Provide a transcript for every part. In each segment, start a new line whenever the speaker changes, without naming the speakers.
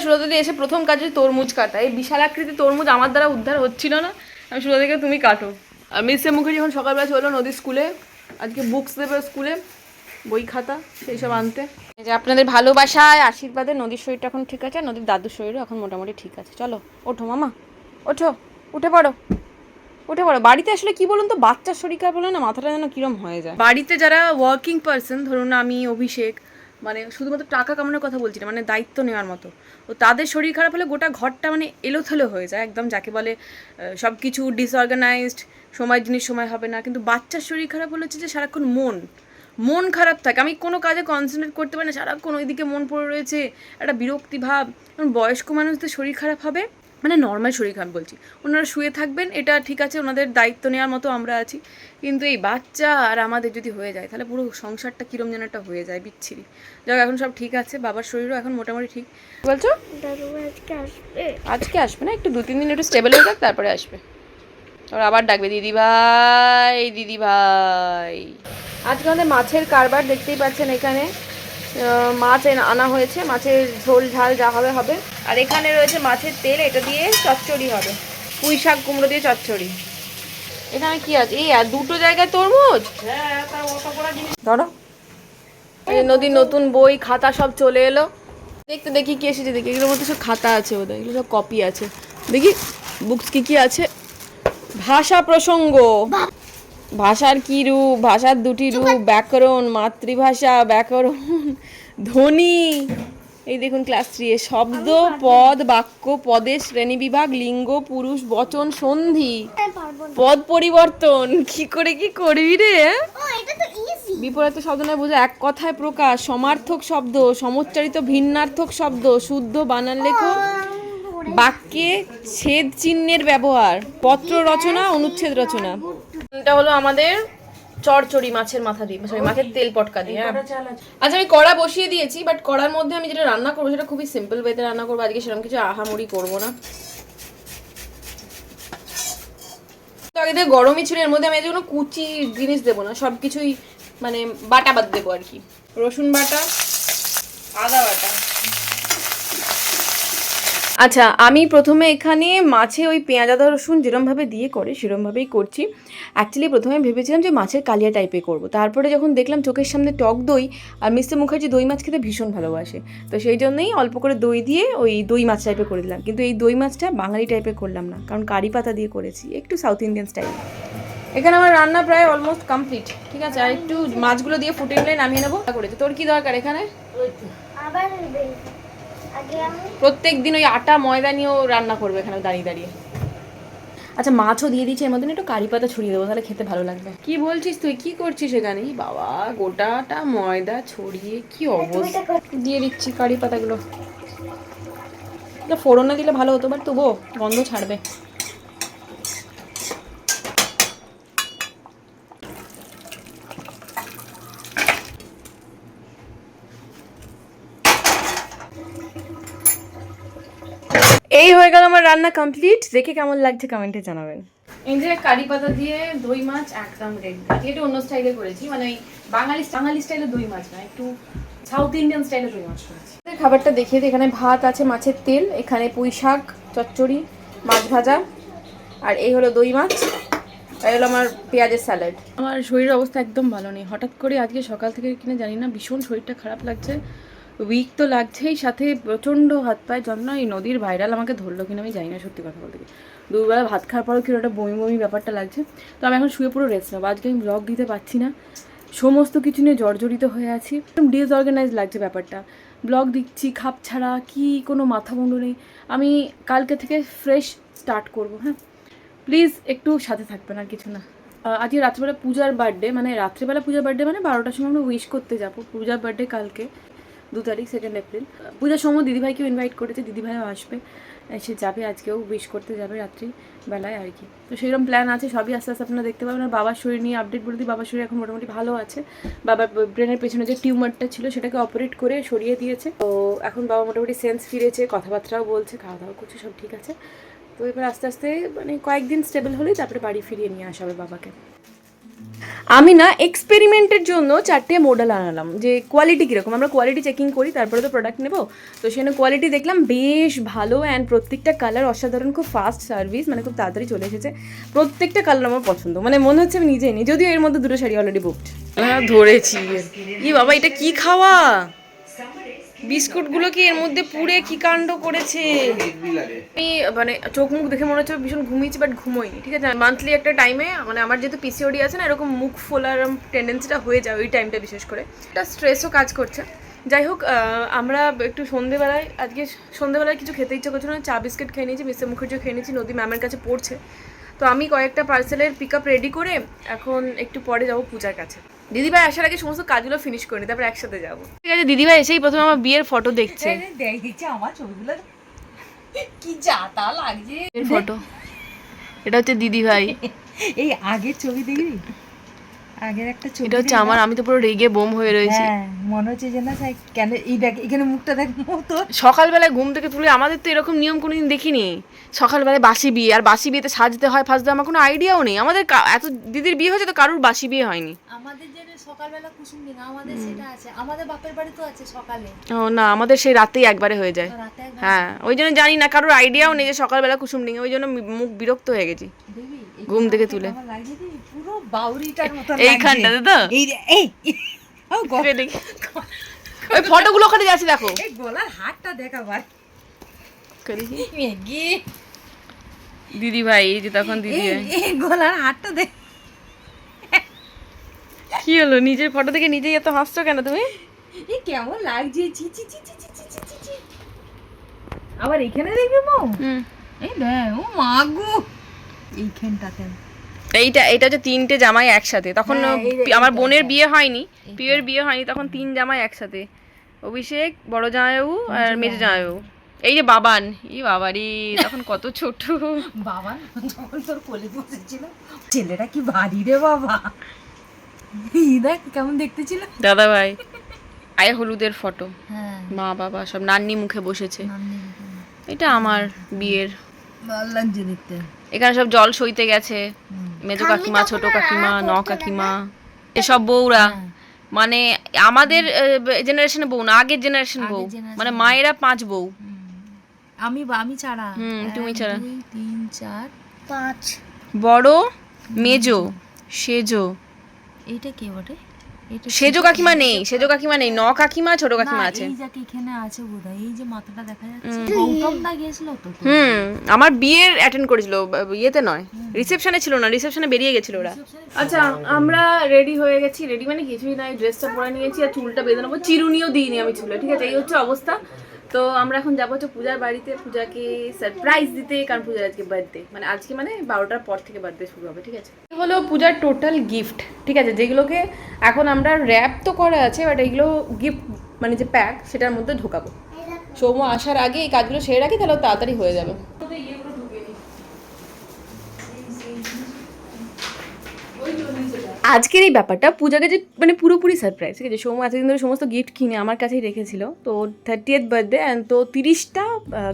সুরতাদি এসে প্রথম কাজে তরমুজ কাটা। এই বিশাল আকৃতি তরমুজ আমার দ্বারা উদ্ধার হচ্ছিল না। আমি সুরতাদিকে তুমি কাটো। আর মিসে মুখার্জি যখন সকালবেলা চলো নদীর স্কুলে, আজকে বুকস দেবে স্কুলে, বই খাতা সেই সব আনতে। এই যে আপনাদের ভালোবাসায় আশীর্বাদে নদীর শরীরটা এখন ঠিক আছে, আর নদীর দাদুর শরীরও এখন মোটামুটি ঠিক আছে। চলো ওঠো মামা, ওঠো, উঠে পড়ো, উঠে পড়ো। বাড়িতে আসলে কি বলুন তো, বাচ্চার শরীর খারাপ হলে না মাথাটা যেন কিরম হয়ে যায়। বাড়িতে যারা ওয়ার্কিং পার্সন, ধরুন আমি, অভিষেক, মানে শুধুমাত্র টাকা কামানোর কথা বলছি না, মানে দায়িত্ব নেওয়ার মতো, তো তাদের শরীর খারাপ হলে গোটা ঘরটা মানে এলোথেলো হয়ে যায় একদম, যাকে বলে সব কিছু ডিসঅর্গানাইজড, সময় জিনিস সময় হবে না। কিন্তু বাচ্চার শরীর খারাপ হলে হচ্ছে যে সারাক্ষণ মন খারাপ থাকে, আমি কোনো কাজে কনসেন্ট্রেট করতে পারি না, সারাক্ষণ ওইদিকে মন পড়ে রয়েছে, একটা বিরক্তি ভাব। কারণ বয়স্ক মানুষদের শরীর খারাপ হবে, মানে নর্মাল শরীর খারাপ বলছি, ওনারা শুয়ে থাকবেন, এটা ঠিক আছে, ওনাদের দায়িত্ব নেওয়ার মতো আমরা আছি। কিন্তু এই বাচ্চা আর আমাদের যদি হয়ে যায় তাহলে পুরো সংসারটা কীরম যেন একটা হয়ে যায়, বিচ্ছিরি। যাক এখন সব ঠিক আছে, বাবার শরীরও এখন মোটামুটি ঠিক। বলছো আজকে আসবে না, একটু 2-3 দিন একটু স্টেবল হয়ে যাক, তারপরে আসবে। তারপর আবার ডাকবে দিদি ভাই, দিদি ভাই। আজকে আমাদের মাছের কারবার দেখতেই পাচ্ছেন, এখানে মাছ আনা হয়েছে, মাছের ঝোল ঝাল যা হবে হবে। আর এখানে রয়েছে মাছের তেল, এটা দিয়ে চচ্চড়ি হবে, পুঁই শাক কুমড়ো দিয়ে চচ্চড়ি। এখানে কি আছে, এই আর দুটো জায়গায় তরমুজ, ধরো। এই নদীর নতুন বই খাতা সব চলে এলো। দেখতে দেখি কি এসেছে, দেখি এগুলোর মধ্যে সব খাতা আছে, বোধহয় এগুলো সব কপি আছে। দেখি বুকস কি কি আছে। ভাষা প্রসঙ্গ, ভাষার কি রূপ, ভাষার দুটি রূপ, ব্যাকরণ, মাতৃভাষা, ব্যাকরণ, ধ্বনি, এই দেখুন ক্লাস 3 এ শব্দ, পদ, বাক্য, পদের শ্রেণী বিভাগ, লিঙ্গ, পুরুষ, বচন, সন্ধি, পদ পরিবর্তন। কি করে কি করবি রে? বিপরীত শব্দ নয় বোঝা, এক কথায় প্রকাশ, সমার্থক শব্দ, সমুচ্চারিত ভিন্নার্থক শব্দ, শুদ্ধ বানান লেখো, বাক্যে ছেদ চিহ্নের ব্যবহার, পত্র রচনা, অনুচ্ছেদ রচনা। এটা হলো আমাদের চড়চড়ি মাছের মাথা দিয়ে, সরি মাছের তেল পটকা দিয়ে। আচ্ছা আমি কড়া বসিয়ে দিয়েছি, বাট কড়ার মধ্যে আমি যেটা রান্না করবো সেটা খুবই সিম্পল ওয়েতে রান্না করবো আজকে, সেরকম কিছু আহামরি করবো না। তো আগে থেকে গরমই ছিল, এর মধ্যে আমি যেগুলো কুচি জিনিস দেবো না, সব কিছুই মানে বাটা বাদ দেবো আর কি। রসুন বাটা, আদা বাটা। আচ্ছা আমি প্রথমে এখানে মাছে ওই পেঁয়াজ আদা রসুন যেরমভাবে দিয়ে করে সেরমভাবেই করছি। অ্যাকচুয়ালি প্রথমে ভেবেছিলাম যে মাছের কালিয়া টাইপে করব, তারপরে যখন দেখলাম চোখের সামনে টক দই, আর মিস্টার মুখার্জি দই মাছ খেতে ভীষণ ভালোবাসে, তো সেই জন্যই অল্প করে দই দিয়ে ওই দই মাছ টাইপে করে দিলাম। কিন্তু এই দই মাছটা বাঙালি টাইপে করলাম না, কারণ কারি পাতা দিয়ে করেছি, একটু সাউথ ইন্ডিয়ান স্টাইল। এখানে আমার রান্না প্রায় অলমোস্ট কমপ্লিট, ঠিক আছে, আর একটু মাছগুলো দিয়ে ফুটে নিলে নামিয়ে নেবো। করেছে তোর কি দরকার এখানে? প্রত্যেক দিন ওই আটা ময়দা নিয়েও রান্না করবে এখানে দাঁড়িয়ে দাঁড়িয়ে। আচ্ছা মাছও দিয়ে দিচ্ছি, এর মধ্যে একটু কারি পাতা ছড়িয়ে দেবো, তাহলে খেতে ভালো লাগবে। কি বলছিস তুই, কি করছিস এখানে? বাবা গোটাটা ময়দা ছড়িয়ে কি অবস্থা। দিয়ে দিচ্ছি কারি পাতাগুলো, ফোড়নে দিলে ভালো হতো, বাট তবুও গন্ধ ছাড়বে। এই হয়ে গেল আমার রান্না কমপ্লিট। দেখে কেমন লাগছে কমেন্টে জানাবেন। এই যে কারি পাতা দিয়ে দই মাছ একদম রেডি। আজকে একটু অন্য স্টাইলে করেছি, মানে ওই বাঙালি স্টাইলে দই মাছ না, একটু সাউথ ইন্ডিয়ান স্টাইলে দই মাছ করেছি। খাবারটা দেখিয়ে দিই, এখানে ভাত আছে, মাছের তেল, এখানে পুঁই শাক, চচ্চড়ি, মাছ ভাজা, আর এই হলো দই মাছ, আর হলো আমার পেঁয়াজের স্যালাড। আমার শরীরের অবস্থা একদম ভালো নেই, হঠাৎ করে আজকে সকাল থেকে কিনা জানি না ভীষণ শরীরটা খারাপ লাগছে, উইক তো লাগছেই, সাথে প্রচণ্ড হাত পায়ে যন্ত্রণা। এই নদীর ভাইরাল আমাকে ধরলো কিনা আমি জানি না, সত্যি কথা বলতে গিয়ে দুবেলা ভাত খাওয়ার পরও কিনা একটা বমি বমি ব্যাপারটা লাগছে। তো আমি এখন শুয়ে পুরো রেস্ট নেবো, আজকে আমি ব্লগ দিতে পারছি না, সমস্ত কিছু নিয়ে জর্জরিত হয়ে আছি, একদম ডিসঅর্গানাইজ লাগছে ব্যাপারটা। ব্লগ দিচ্ছি খাপ ছাড়া, কি কোনো মাথা মুন্ডু নেই। আমি কালকে থেকে ফ্রেশ স্টার্ট করবো, হ্যাঁ প্লিজ একটু সাথে থাকবেন, আর কিছু না। আজকে রাত্রিবেলা পূজার বার্থডে, মানে রাত্রিবেলা পূজার বার্থডে, মানে 12টার সময় আমরা উইশ করতে যাবো। পূজার বার্থডে কালকে 2 তারিখ 2 এপ্রিল। পূজার সময় দিদিভাইকেও ইনভাইট করেছে, দিদিভাইও আসবে, সে যাবে, আজকেও উইশ করতে যাবে রাত্রিবেলায় আর কি। তো সেইরকম প্ল্যান আছে, সবই আস্তে আস্তে আপনারা দেখতে পাবেন। আর বাবার শরীর নিয়ে আপডেট বলে দিই, বাবার শরীর এখন মোটামুটি ভালো আছে। বাবার ব্রেনের পেছনে যে টিউমারটা ছিল সেটাকে অপারেট করে সরিয়ে দিয়েছে, তো এখন বাবা মোটামুটি সেন্স ফিরেছে, কথাবার্তাও বলছে, খাওয়া দাওয়া করছে, সব ঠিক আছে। তো এবার আস্তে আস্তে মানে কয়েকদিন স্টেবল হলেই তারপরে বাড়ি ফিরিয়ে নিয়ে আসা হবে বাবাকে। আমি না এক্সপেরিমেন্টের জন্য 4টে মডেল আনালাম, যে কোয়ালিটি কীরকম, আমরা কোয়ালিটি চেকিং করি তারপরে তো প্রোডাক্ট নেবো। তো সেখানে কোয়ালিটি দেখলাম বেশ ভালো, অ্যান্ড প্রত্যেকটা কালার অসাধারণ, খুব ফাস্ট সার্ভিস, মানে খুব তাড়াতাড়ি চলে এসেছে। প্রত্যেকটা কালার আমার পছন্দ, মানে মনে হচ্ছে আমি নিজেই নিই, যদিও এর মধ্যে 2টো শাড়ি অলরেডি বুকড। ধরেছি ই বাবা, এটা কি খাওয়া, বিস্কুটগুলো কি এর মধ্যে পুড়ে কি কাণ্ড করেছে। আমি মানে চোখ মুখ দেখে মনে হচ্ছে ভীষণ ঘুমিয়েছি, বাট ঘুমোইনি, ঠিক আছে। মান্থলি একটা টাইমে, মানে আমার যেহেতু পিসিওডি আছে না, এরকম মুখ ফোলার টেন্ডেন্সিটা হয়ে যায় ওই টাইমটা বিশেষ করে, একটা স্ট্রেসও কাজ করছে। যাই হোক, আমরা একটু সন্ধেবেলায়, আজকে সন্ধেবেলায় কিছু খেতে ইচ্ছা করছিল না, চা বিস্কিট খেয়ে নিয়েছি, মিস্টার মুখার্জিও খেয়ে নিয়েছি, নদী ম্যামের কাছে পড়ছে। তো আমি কয়েকটা পার্সেলের পিক আপ রেডি করে এখন একটু পরে যাবো পূজার কাছে। দিদিভাই আসার আগে সমস্ত কাজগুলো ফিনিশ করে নি, তারপর একসাথে যাবো, ঠিক আছে। দিদিভাই এসেই প্রথমে আমার বিয়ের ফটো দেখছে,
দেখছে আমার ছবিগুলো কি যা তা লাগছে।
ফটো এটা হচ্ছে দিদিভাই,
এই আগের ছবি দেখবি, আগের একটা ছবি,
এটা হচ্ছে আমার, আমি তো পুরো রেগে বোম হয়ে রয়েছি।
হ্যাঁ মনে হচ্ছে যে না কেন এই দেখ এখানে মুখটা দেখ তো।
সকালবেলায় ঘুম থেকে তুলে, আমাদের তো এরকম নিয়ম কোনোদিন দেখিনি, সকালবেলায় বাসি বিয়ে, আর বাসি বিয়েতে সাজতে হয় ফাজতে, আমার কোনো আইডিয়াও নেই। আমাদের এত দিদির বিয়ে হয়েছে তো কারুর বাসি বিয়ে হয়নি।
আমাদের যে সকালবেলা কুসুম দিন আমাদের সেটা আছে, আমাদের বাপের বাড়ি তো আছে সকালে।
ও না, আমাদের সেই রাতেই একবারে হয়ে যায়। হ্যাঁ, ওই জন্য জানি না, কারোর আইডিয়াও নেই যে সকালবেলা কুসুম ডিঙে, ওই জন্য মুখ বিরক্ত হয়ে গেছি ঘুম থেকে তুলে।
পুরো বাউরিটার মতো
এইখানটাতে তো
এই
ওই ফটোগুলো ওখানে যাচ্ছে, দেখো
এই গলার হাতটা দেখাবার
দিদি ভাই, এই যে তখন দিদি
এই গলার হাতটা দেখ।
কি হলো, নিজের ফটো দেখে নিজেই এত হাসছো কেন তুমি?
এই কেমন লাগছে, চি চি চি চি চি চি চি চি। আবার এখানে দেখবি মো, এই দেখ ও মাগো এইখানটাতে।
এটা হচ্ছে 3টে জামাই একসাথে, তখন আমার বোনের বিয়ে হয়নি, পিউয়ের বিয়ে হয়নি, তখন 3 জামাই একসাথে, অভিষেক, বড় জামাইবাবু আর মেজো জামাইবাবু। এই যে বাবান, ই বাবারি তখন কত ছোট
বাবান যখন তোর কোলে বসেছিল, ছেলেটা কি ভারী রে বাবা, দেখ কেমন দেখতে ছিল।
দাদা ভাই আয় হলুদের ফটো,
হ্যাঁ
মা বাবা সব নান্নি মুখে বসেছে। এটা আমার বিয়ের,
ভালো লাগছে দেখতে।
এখানে সব জল সইতে গেছে, মেজো কাকিমা, ছোট কাকিমা, কাকিমা, এসব বউরা, মানে আমাদের জেনারেশনে বউ না, আগের জেনারেশন বউ, মানে মায়েরা 5 বউ,
আমি ছাড়া,
তুমি ছাড়া
2 3 4 5
বড়, মেজো, সেজো।
এইটা কে বটে? এটা
সেজো কাকিমা নেই, সেজো কাকিমা নেই, কাকিমা, ছোট কাকিমা আছে।
এই যাকে এখানে আছে বোধহয়, এই যে মাথাটা দেখা যাচ্ছে, গৌতমদা গেছিল তো।
আমার বিয়ের অ্যাটেন্ড করেছিল, ইয়েতে নয়, রিসেপশনে ছিল না, রিসেপশনে বেরিয়ে গেছিল ওরা। আচ্ছা, আমরা রেডি হয়ে গেছি, রেডি মানে কিছুই নাই, ড্রেসটা পরে নিয়েছি আর চুলটা বেঁধে নেবো, চিরুনিও দিইনি আমি চুলে, ঠিক আছে। এই হচ্ছে অবস্থা। তো আমরা এখন যাবো হচ্ছে পূজার বাড়িতে, পূজাকে সারপ্রাইজ দিতে, কারণ পূজার আজকে বার্থডে, মানে আজকে মানে 12টার পর থেকে বার্থডে শুরু হবে, ঠিক আছে। হলো পূজার টোটাল গিফট, ঠিক আছে, যেগুলোকে এখন আমরা র্যাপ তো করা আছে, বাট এইগুলো গিফট মানে যে প্যাক, সেটার মধ্যে ঢোকাবো। সৌম্য আসার আগে এই কাজগুলো সেরে রাখি, তাহলে তাড়াতাড়ি হয়ে যাবে। আজকের এই ব্যাপারটা পূজাকে যে মানে পুরোপুরি সারপ্রাইজ, ঠিক আছে। সৌম্য এতদিন ধরে সমস্ত গিফট কিনে আমার কাছেই রেখেছিল, তো 30th বার্থডে অ্যান্ড তো 30টা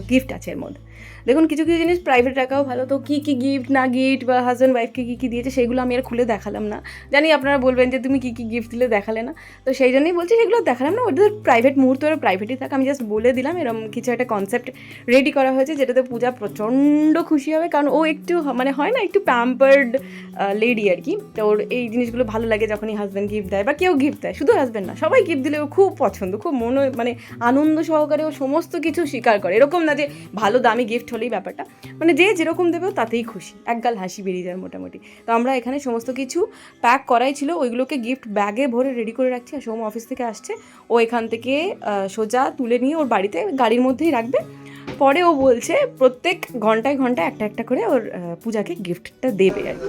গিফট আছে এর মধ্যে। দেখুন, কিছু কিছু জিনিস প্রাইভেট রাখাও ভালো, তো কী কী গিফট না গিফট বা হাজব্যান্ড ওয়াইফকে কী কী দিয়েছে সেগুলো আমি আর খুলে দেখালাম না। জানি আপনারা বলবেন যে তুমি কী কী গিফট দিলে দেখালে না, তো সেই জন্যই বলছি সেগুলো দেখালাম না, ওদের প্রাইভেট মুহূর্ত, ওরা প্রাইভেটই থাকে। আমি জাস্ট বলে দিলাম এরকম কিছু একটা কনসেপ্ট রেডি করা হয়েছে, যেটাতে পূজা প্রচণ্ড খুশি হবে, কারণ ও একটু মানে হয় না একটু প্যাম্পার্ড লেডি আর কি, তো ওর এই জিনিসগুলো ভালো লাগে যখনই হাজব্যান্ড গিফট দেয় বা কেউ গিফট দেয়, শুধু হাজব্যান্ড না সবাই গিফট দিলে ও খুব পছন্দ, খুব মানে আনন্দ সহকারে ও সমস্ত কিছু স্বীকার করে। এরকম না যে ভালো দামি গিফট হলেই ব্যাপারটা, মানে যে যেরকম দেবেও তাতেই খুশি, একগাল হাসি বেরিয়ে যায় মোটামুটি। তো আমরা এখানে সমস্ত কিছু প্যাক করাই ছিল, ওইগুলোকে গিফট ব্যাগে ভরে রেডি করে রাখছি। আর সোম অফিস থেকে আসছে, ও এখান থেকে সোজা তুলে নিয়ে ওর বাড়িতে গাড়ির মধ্যেই রাখবে। পরে ও বলছে প্রত্যেক ঘন্টায় ঘন্টায় একটা একটা করে ওর পূজাকে গিফটটা দেবে আর কি।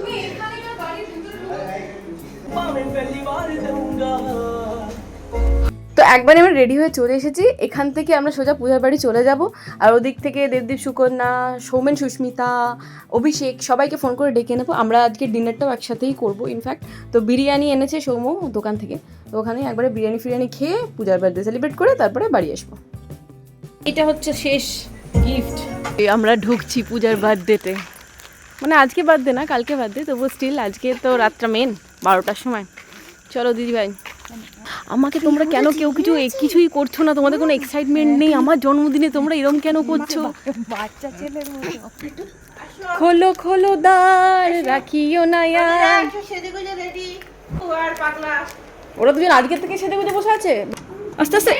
তো একবার আমরা রেডি হয়ে চলে এসেছি, এখান থেকে আমরা সোজা পূজার বাড়ি চলে যাব। আর ওদিক থেকে দেবদীপ, সুকন্যা, সৌমেন, সুস্মিতা, অভিষেক সবাইকে ফোন করে ডেকে নেবো। আমরা আজকে ডিনারটাও একসাথেই করবো ইনফ্যাক্ট। তো বিরিয়ানি এনেছে সৌম্য দোকান থেকে, তো ওখানে একবারে বিরিয়ানি খেয়ে পূজার বার্থডে সেলিব্রেট করে তারপরে বাড়ি আসবো। এটা হচ্ছে শেষ গিফট। আমরা ঢুকছি পূজার বার্থডেতে, মানে আজকে বার্থডে না, কালকে বার্থডে, তবুও স্টিল আজকে তো রাতটা মেন, 12টার সময়। চলো দিদিভাই, আমাকে তোমরা কেন কেউ কিছুই করছো না? তোমাদের কোনো এক্সাইটমেন্ট নেই আমার জন্মদিনে, তোমরা এরকম কেন করছো?
বাচ্চা ছেলের মতো।
খোলো খোলো দ্বার রাখিও না আর। ওরা দুজন আজকের থেকে সেজে গুজে বসে আছে আস্তে আস্তে।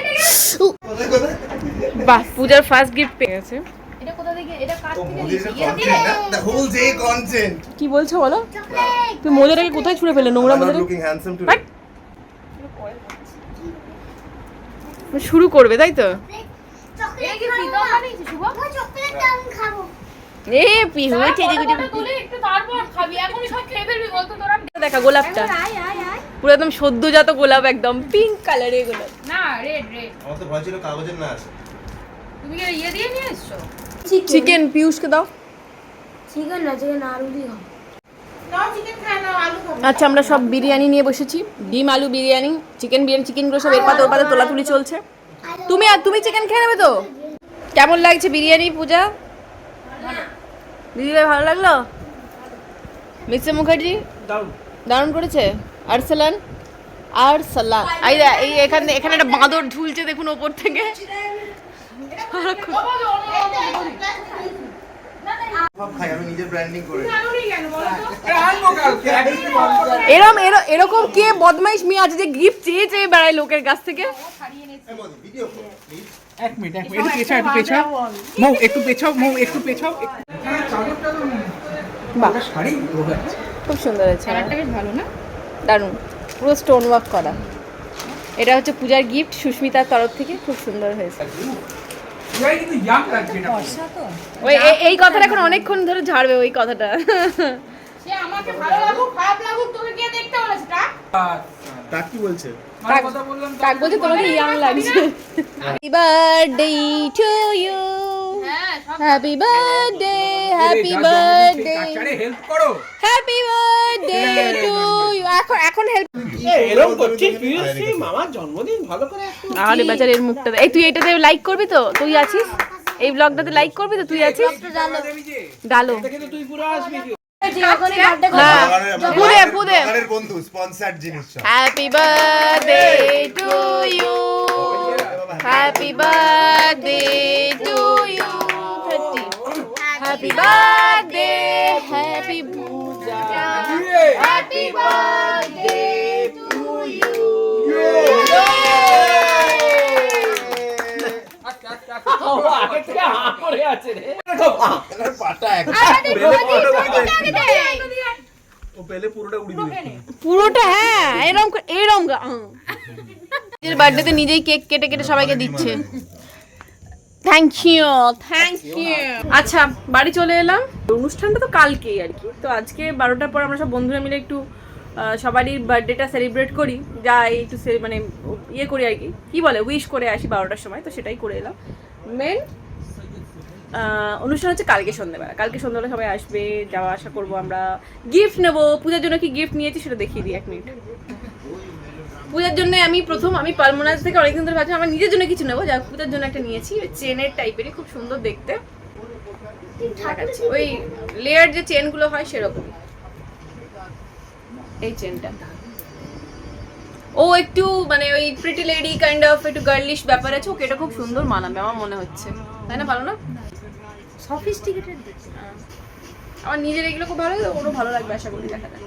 বাহ, পূজার ফার্স্ট গিফট পেয়ে গেছে।
এটা কোথা থেকে? এটা কার থেকে?
The whole day content.
কি বলছো বলো? তুই মোজাটাকে কোথায় ছুঁড়ে ফেলে? নোংরা
I'm not
মোজাটা
looking handsome today.
শুরু করবে তাই তো?
এটা কি প্রীতম বানিয়েছে শুভ?
এ পিহু সেজে গুজে
তুলে একটু তারপর খাবি, এখনই সব খেয়ে ফেলবি বলতো তোরা?
দেখা গোলাপটা
আয় আয় আয়।
পুরো একদম সদ্যজাত গোলাপ, একদম পিঙ্ক কালারের গোলাপ।
না রেড রেড।
আমার তো ভয় ছিল কাগজের না আছে।
তুমি কি ইয়ে দিয়ে নিয়ে এসছো?
চিকেন পিউষকে দাও।
চিকেন না, চিকেন আলু দিয়ে খাও।
আচ্ছা, আমরা সব বিরিয়ানি নিয়ে বসেছি, ডিম আলু বিরিয়ানি, চিকেন বিরিয়ানি, চিকেনগুলো সব এর পাতে ওর পাতে তোলাতুলি চলছে। তুমি চিকেন খেয়ে নেবে তো? কেমন লাগছে বিরিয়ানি পূজা? দিদিভাই ভালো লাগলো? মিস্টার মুখার্জি দারুণ করেছে। আরসালান এই এখানে একটা বাঁদর ঝুলছে দেখুন ওপর থেকে।
সব খাই আমি নিজের ব্র্যান্ডিং করে।
এরকম কে বদমাইশ মেয়ে আছে যে গিফট চেয়ে বেড়ায় লোকের কাছ থেকে?
Video please.
এক মিনিট একটু পেছাও মৌ একটু পেছাও
বাহ,
শাড়ি
খুব সুন্দর হয়েছে,
কালারটা বেশ ভালো না?
দারুণ, পুরো স্টোন ওয়ার্ক করা। এটা হচ্ছে পূজার গিফট সুস্মিতার তরফ থেকে, খুব সুন্দর হয়েছে।
কিন্তু ইয়াং লাগছে এটা।
এই কথাটা এখন অনেকক্ষণ ধরে ঝাড়বে ওই কথাটা।
সে আমাকে ভালো লাগুক খারাপ লাগুক তোকে কে দেখতে বলেছে তা?
তা কি বলছে?
মানে কথা বললাম তো।
কাক বলছে তোমাকে ইয়াং লাগছে। হ্যাপি বার্থডে টু ইউ,
হ্যাঁ সব
হ্যাপি বার্থডে, হ্যাপি
যার জন্মদিন সেই
বার্থডে,
কাচারে হেল্প করো।
Happy birthday to you. এখন হেল্প।
এরকম করছিস পিউসি মামার জন্মদিন ভালো করে একটু
আরে বেচারের মুখটা এই, তুই এটাতে লাইক করবি তো? তুই আছিস এই ব্লগটাতে, লাইক করবি তো? তুই আছিস?
দেবী যে
ডালো।
দেখে তো তুই পুরো আসবি
পুদে পুদে।
বাগানের বন্ধু স্পন্সরড জিনিস সব।
Happy birthday to you, happy birthday to you, happy birthday, happy Puja, happy birthday to you.
আগে থেকে হা করে আছে রে
এর পাটা এক ও পেলে পুরোটা উড়িয়ে দিবে।
পুরোটা হ্যাঁ, এরম নিজের বার্থডেতে নিজেই কেক কেটে কেটে সবাইকে দিচ্ছে। Thank you. আচ্ছা, বাড়ি চলে এলাম। অনুষ্ঠানটা তো কালকেই আর কি, তো আজকে 12টার পর আমরা সব বন্ধুরা মিলে একটু সবারই বার্থডেটা সেলিব্রেট করি, যাই একটু মানে ইয়ে করি আর কি বলে উইশ করে আসি 12টার সময়, তো সেটাই করে এলাম। মেন অনুষ্ঠান হচ্ছে কালকে সন্ধ্যাবেলা সবাই আসবে, যাওয়া আসা করবো আমরা, গিফট নেবো। পূজার জন্য কি গিফট নিয়েছি সেটা দেখিয়ে দিই 1 মিনিট। পূজার জন্য আমি পালমোনাজ থেকে অনেকদিন ধরে ভাবছি আমার নিজের জন্য কিছু নেবো, যা পূজার জন্য একটা নিয়েছি, ওই চেনের টাইপেরই, খুব সুন্দর দেখতে দেখাচ্ছি। ওই লেয়ার যে চেনগুলো হয় সেরকম এই চেনটা। ও একটু মানে ওই প্রিটি লেডি কাইন্ড অফ একটু গার্লিশ ব্যাপার আছে, ওকে এটা খুব সুন্দর মানাবে আমার মনে হচ্ছে, তাই না? ভালো না?
সফিস্টিকেটেড দেখতে।
আমার নিজের এগুলো খুব ভালো লাগে, ওরও ভালো লাগবে আশা করি, দেখা যাক।